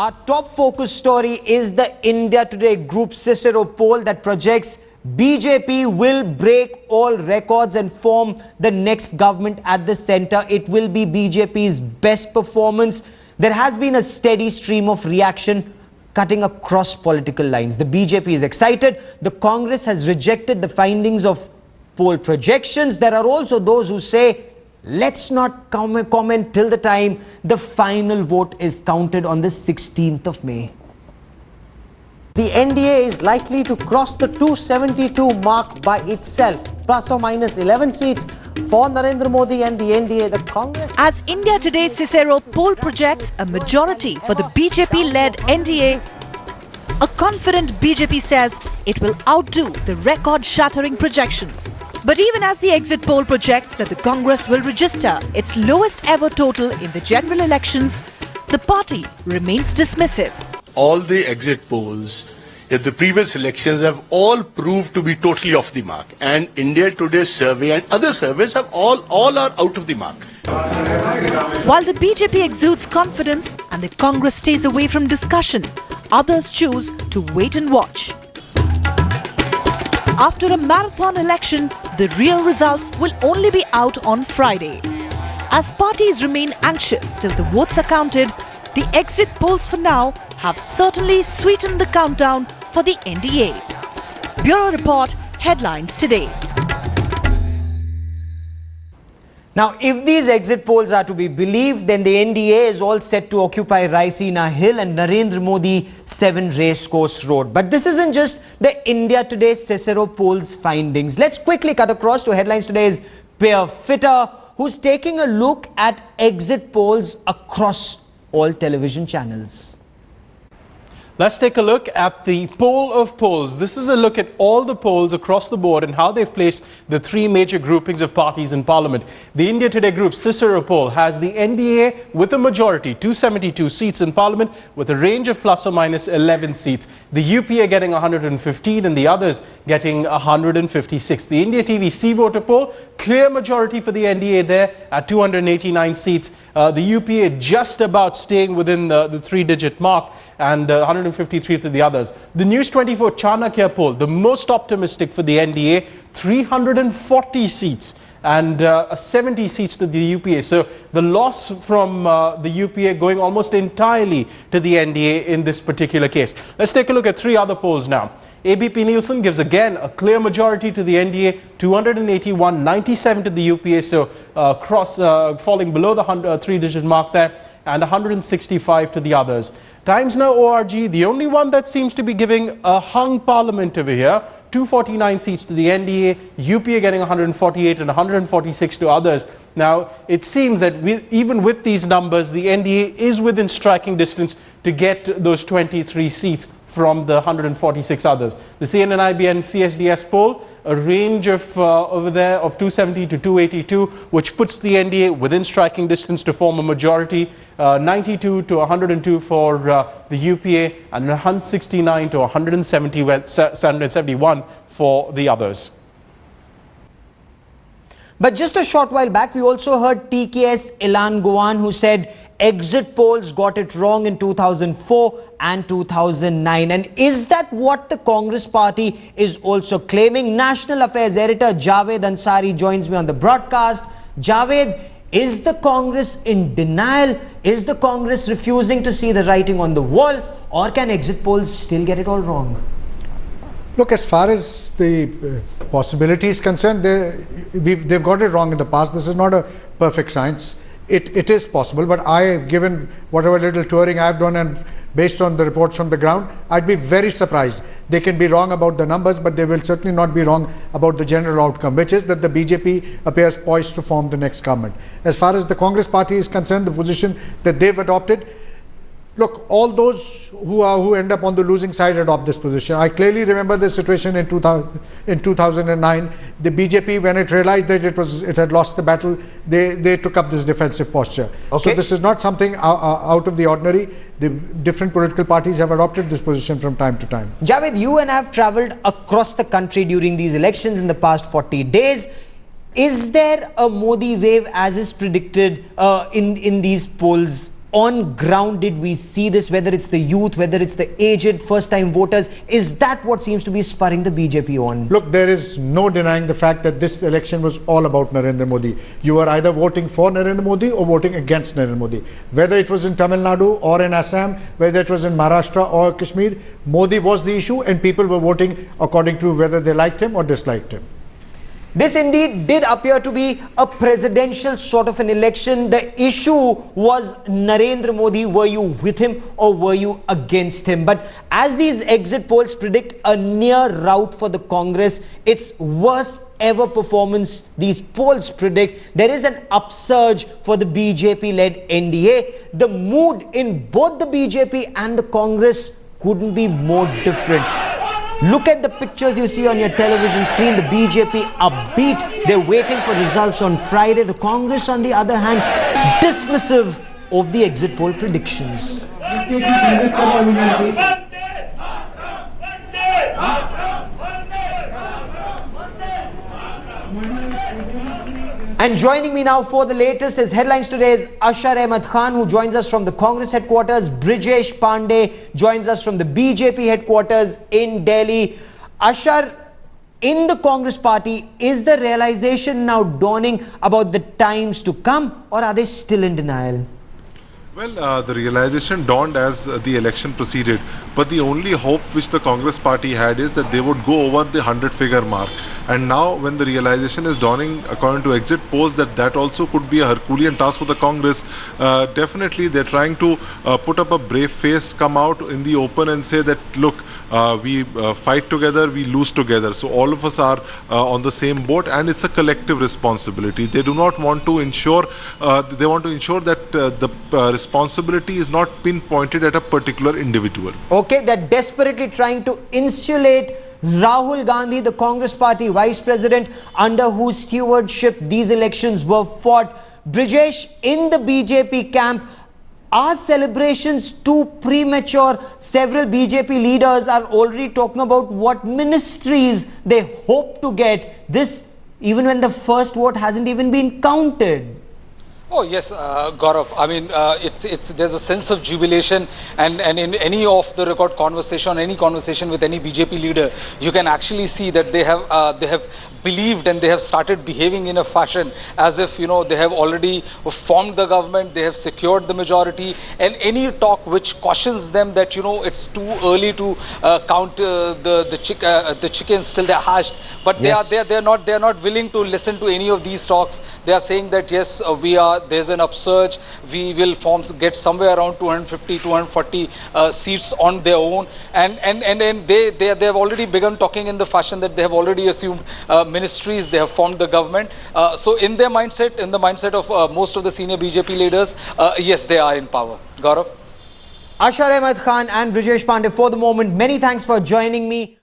Our top focus story is the India Today Group Cicero poll that projects BJP will break all records and form the next government at the centre. It will be BJP's best performance. There has been a steady stream of reaction cutting across political lines. The BJP is excited. The Congress has rejected the findings of poll projections. There are also those who say, let's not comment till the time the final vote is counted on the 16th of May. The NDA is likely to cross the 272 mark by itself, plus or minus 11 seats for Narendra Modi and the NDA. The Congress. As India Today's Cicero poll projects a majority for the BJP-led NDA, a confident BJP says it will outdo the record-shattering projections. But even as the exit poll projects that the Congress will register its lowest ever total in the general elections, the party remains dismissive. All the exit polls in the previous elections have all proved to be totally off the mark, and India Today's survey and other surveys have all are out of the mark. While the BJP exudes confidence and the Congress stays away from discussion, others choose to wait and watch. After a marathon election, the real results will only be out on Friday. As parties remain anxious till the votes are counted, the exit polls for now have certainly sweetened the countdown for the NDA. Bureau Report, Headlines Today. Now, if these exit polls are to be believed, then the NDA is all set to occupy Raisina Hill and Narendra Modi 7 Racecourse Road. But this isn't just the India Today Cicero polls findings. Let's quickly cut across to Headlines Today's Peer Fitter, who's taking a look at exit polls across all television channels. Let's take a look at the poll of polls. This is a look at all the polls across the board and how they've placed the three major groupings of parties in Parliament. The India Today Group Cicero poll has the NDA with a majority, 272 seats in Parliament, with a range of plus or minus 11 seats. The UPA getting 115 and the others getting 156. The India TV C-voter poll, clear majority for the NDA there at 289 seats. The UPA just about staying within the three-digit mark, and 153 to the others. The News 24 Chanakya poll, the most optimistic for the NDA, 340 seats and 70 seats to the UPA. So the loss from the UPA going almost entirely to the NDA in this particular case. Let's take a look at three other polls now. ABP Nielsen gives again a clear majority to the NDA, 281, 97 to the UPA, so falling below the three-digit mark there, and 165 to the others. Times Now ORG, the only one that seems to be giving a hung parliament over here, 249 seats to the NDA, UPA getting 148 and 146 to others. Now, it seems that even with these numbers, the NDA is within striking distance to get those 23 seats from the 146 others. The CNN-IBN CSDS poll, a range of over there of 270 to 282, which puts the NDA within striking distance to form a majority, 92 to 102 for the UPA, and 169 to 171 for the others. But just a short while back, we also heard TKS Ilan Gowan, who said exit polls got it wrong in 2004 and 2009. And is that what the Congress party is also claiming? National Affairs editor Javed Ansari joins me on the broadcast. Javed, is the Congress in denial? Is the Congress refusing to see the writing on the wall? Or can exit polls still get it all wrong? Look, as far as the possibility is concerned, they've got it wrong in the past. This is not a perfect science. It is possible, but given whatever little touring I've done and based on the reports from the ground, I'd be very surprised. They can be wrong about the numbers, but they will certainly not be wrong about the general outcome, which is that the BJP appears poised to form the next government. As far as the Congress party is concerned, the position that they've adopted, look, all those who end up on the losing side adopt this position. I clearly remember the situation in 2009. The BJP, when it realized that it had lost the battle, they took up this defensive posture. Okay. So this is not something out of the ordinary. The different political parties have adopted this position from time to time. Javed, you and I have travelled across the country during these elections in the past 40 days. Is there a Modi wave as is predicted in these polls on ground did we see this, whether it's the youth, whether it's the aged, first-time voters? Is that what seems to be spurring the BJP on? Look, there is no denying the fact that this election was all about Narendra Modi. You were either voting for Narendra Modi or voting against Narendra Modi. Whether it was in Tamil Nadu or in Assam, whether it was in Maharashtra or Kashmir, Modi was the issue and people were voting according to whether they liked him or disliked him. This indeed did appear to be a presidential sort of an election. The issue was Narendra Modi. Were you with him or were you against him? But as these exit polls predict a near rout for the Congress, its worst ever performance, these polls predict, there is an upsurge for the BJP-led NDA. The mood in both the BJP and the Congress couldn't be more different. Look at the pictures you see on your television screen. The BJP upbeat. They're waiting for results on Friday. The Congress, on the other hand, dismissive of the exit poll predictions. And joining me now for the latest is Headlines Today's Ashar Ahmed Khan, who joins us from the Congress headquarters. Brijesh Pandey joins us from the BJP headquarters in Delhi. Ashar, in the Congress party, is the realization now dawning about the times to come, or are they still in denial? Well, the realization dawned as the election proceeded, but the only hope which the Congress party had is that they would go over the 100-figure mark. And now when the realization is dawning, according to exit polls, that also could be a Herculean task for the Congress, definitely they're trying to put up a brave face, come out in the open and say that, look, we fight together, we lose together. So all of us are on the same boat, and it's a collective responsibility. They do not want to ensure, they want to ensure that the responsibility is not pinpointed at a particular individual. Okay, they're desperately trying to insulate Rahul Gandhi, the Congress party vice president, under whose stewardship these elections were fought. Brijesh, in the BJP camp, are celebrations too premature? Several BJP leaders are already talking about what ministries they hope to get. This, even when the first vote hasn't even been counted. Oh yes, Gaurav. I mean, there's a sense of jubilation, and in any off the record conversation, any conversation with any BJP leader, you can actually see that they have believed and they have started behaving in a fashion as if, you know, they have already formed the government, they have secured the majority, and any talk which cautions them that, you know, it's too early to count the chickens till they're hatched, but yes, they're not willing to listen to any of these talks. They are saying that yes, there's an upsurge, we will get somewhere around 250, 240 seats on their own, and they have already begun talking in the fashion that they have already assumed ministries, they have formed the government. So in their mindset, in the mindset of most of the senior BJP leaders, yes, they are in power. Gaurav? Ashar Ahmed Khan and Brijesh Pandey, for the moment, many thanks for joining me.